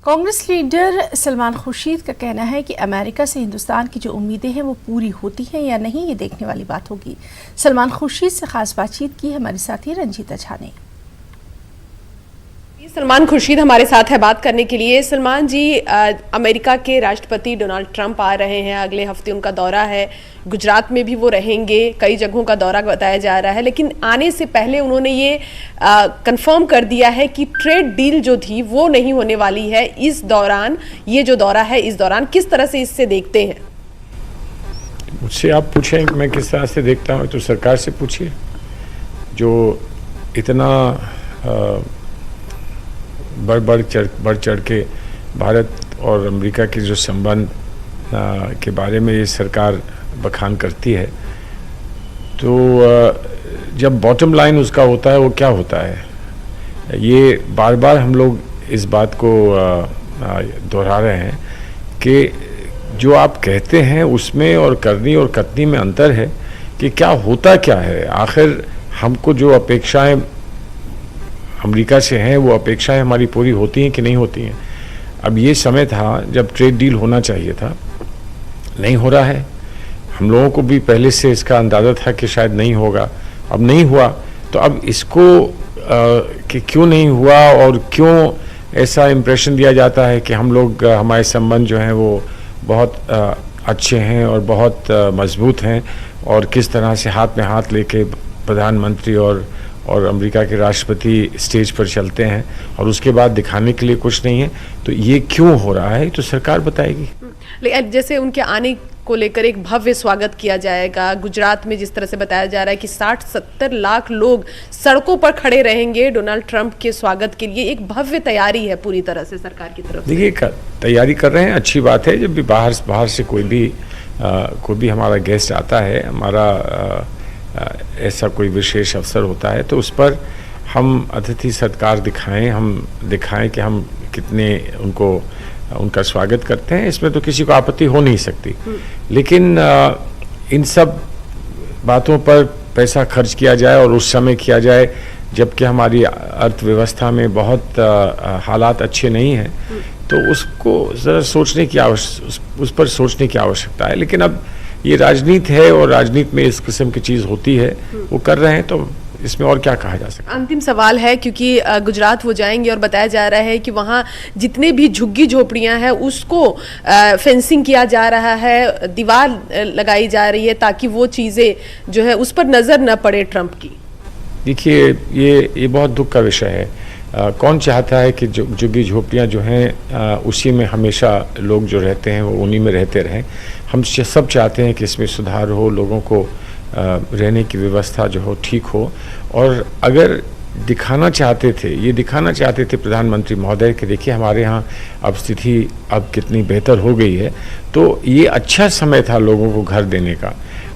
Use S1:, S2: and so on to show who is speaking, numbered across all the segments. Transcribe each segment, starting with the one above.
S1: Congress leader Salman Khurshid का कहना है कि अमेरिका से हिंदुस्तान की जो उम्मीदें हैं वो पूरी होती हैं या नहीं, ये देखने वाली बात होगी। सलमान खुर्शीद से खास बातचीत की हमारे साथी रंजीता झा ने।
S2: सलमान खुर्शीद हमारे साथ है बात करने के लिए। सलमान जी, अमेरिका के राष्ट्रपति डोनाल्ड ट्रंप आ रहे हैं, अगले हफ्ते उनका दौरा है, गुजरात में भी वो रहेंगे, कई जगहों का दौरा बताया जा रहा है। लेकिन आने से पहले उन्होंने ये कंफर्म कर दिया है कि ट्रेड डील जो थी वो नहीं होने वाली है इस दौरान। ये जो दौरा है इस दौरान किस तरह से इससे देखते हैं?
S3: मुझसे आप पूछें कि मैं किस तरह से देखता हूँ, तो सरकार से पूछिए जो इतना बढ़ चढ़ के भारत और अमेरिका के जो संबंध के बारे में ये सरकार बखान करती है। तो जब बॉटम लाइन उसका होता है वो क्या होता है, ये बार बार हम लोग इस बात को दोहरा रहे हैं कि जो आप कहते हैं उसमें और करनी और कथनी में अंतर है कि क्या होता क्या है। आखिर हमको जो अपेक्षाएं अमेरिका से हैं वो अपेक्षाएं हमारी पूरी होती हैं कि नहीं होती हैं। अब ये समय था जब ट्रेड डील होना चाहिए था, नहीं हो रहा है। हम लोगों को भी पहले से इसका अंदाज़ा था कि शायद नहीं होगा, अब नहीं हुआ। तो अब इसको कि क्यों नहीं हुआ और क्यों ऐसा इम्प्रेशन दिया जाता है कि हम लोग हमारे संबंध जो हैं वो बहुत अच्छे हैं और बहुत मजबूत हैं, और किस तरह से हाथ में हाथ लेके प्रधानमंत्री और अमेरिका के राष्ट्रपति स्टेज पर चलते हैं और उसके बाद दिखाने के लिए कुछ नहीं है। तो ये क्यों हो रहा है तो सरकार बताएगी।
S2: लेकिन जैसे उनके आने को लेकर एक भव्य स्वागत किया जाएगा, गुजरात में जिस तरह से बताया जा रहा है कि 60-70 लाख लोग सड़कों पर खड़े रहेंगे डोनाल्ड ट्रंप के स्वागत के लिए, एक भव्य तैयारी है पूरी तरह से सरकार की तरफ से।
S3: देखिए, तैयारी कर रहे हैं, अच्छी बात है। जब भी बाहर से कोई भी हमारा गेस्ट आता है, हमारा ऐसा कोई विशेष अवसर होता है, तो उस पर हम अतिथि सत्कार दिखाएं कि हम कितने उनका स्वागत करते हैं। इसमें तो किसी को आपत्ति हो नहीं सकती। लेकिन इन सब बातों पर पैसा खर्च किया जाए और उस समय किया जाए जबकि हमारी अर्थव्यवस्था में बहुत हालात अच्छे नहीं हैं, तो उसको ज़रा उस पर सोचने की आवश्यकता है। लेकिन अब ये राजनीति है और राजनीति में इस किस्म की चीज़ होती है, वो कर रहे हैं, तो इसमें और क्या कहा जा सकता है।
S2: अंतिम सवाल है, क्योंकि गुजरात वो जाएंगे और बताया जा रहा है कि वहाँ जितने भी झुग्गी झोपड़ियाँ हैं उसको फेंसिंग किया जा रहा है, दीवार लगाई जा रही है ताकि वो चीज़ें जो है उस पर नज़र न पड़े ट्रंप की।
S3: देखिए, ये बहुत दुख का विषय है। कौन चाहता है कि झुग्गी झोपड़ियाँ जो हैं उसी में हमेशा लोग जो रहते हैं वो उन्हीं में रहते रहें। हम सब चाहते हैं कि इसमें सुधार हो, लोगों को रहने की व्यवस्था जो हो ठीक हो। और अगर दिखाना चाहते थे प्रधानमंत्री महोदय कि देखिए हमारे यहाँ अब स्थिति अब कितनी बेहतर हो गई है, तो ये अच्छा समय था लोगों को घर देने का।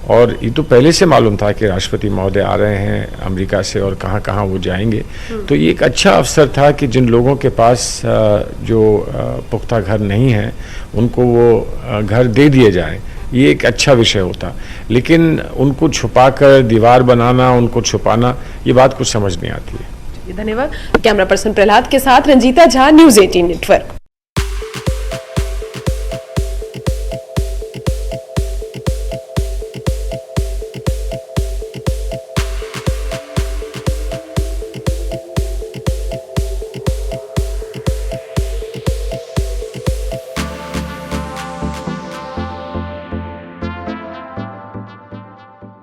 S3: और ये तो पहले से मालूम था कि राष्ट्रपति महोदय आ रहे हैं अमेरिका से और कहाँ कहाँ वो जाएंगे। तो ये एक अच्छा अवसर था कि जिन लोगों के पास जो पुख्ता घर नहीं है उनको वो घर दे दिए जाएं। ये एक अच्छा विषय होता। लेकिन उनको छुपाकर दीवार बनाना, उनको छुपाना, ये बात कुछ समझ नहीं आती है।
S2: धन्यवाद। कैमरा पर्सन प्रहलाद के साथ रंजीता झा, न्यूज़ 18 नेटवर्क।